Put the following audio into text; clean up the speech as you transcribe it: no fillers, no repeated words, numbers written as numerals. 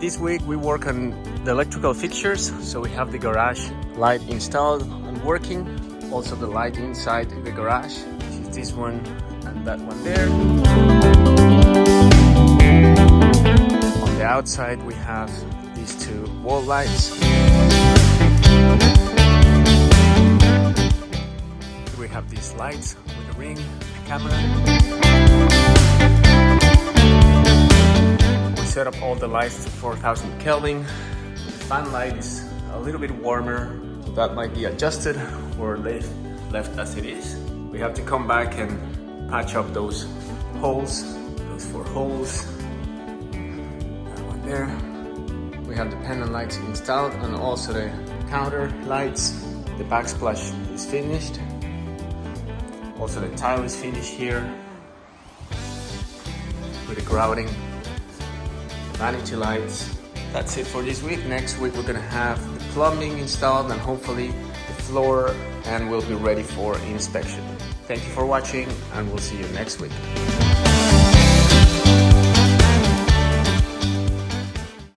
This week we work on the electrical fixtures, so we have the garage light installed and working. Also the light inside the garage, which is this one and that one there. On the outside we have these two wall lights. We have these lights with a ring, a camera. We set up all the lights to 4000 Kelvin. The fan light is a little bit warmer, so that might be adjusted or left as it is. We have to come back and patch up those holes, those 4 holes. That one there. We have the pendant lights installed and also the counter lights. The backsplash is finished. Also the tile is finished here with the grouting, vanity lights. That's it for this week. Next week we're gonna have the plumbing installed and hopefully the floor, and we'll be ready for inspection. Thank you for watching and we'll see you next week.